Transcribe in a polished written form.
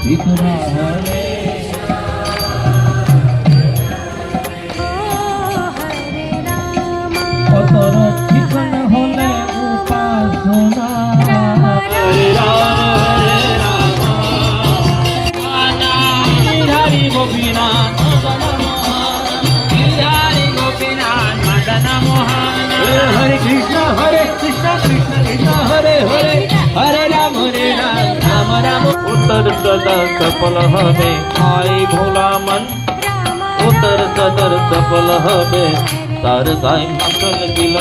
বিধবা হলে অতর ঠিকান হলে উপাসনা হরে রাম হরি গোপীনাথ हरे कृष्णा कृष्ण कृष्ण हरे हरे हरे राम राम राम उत्तर सदर सफल हबे आई भोला मन उत्तर सदर सफल हबे तार गाय मंगल दिल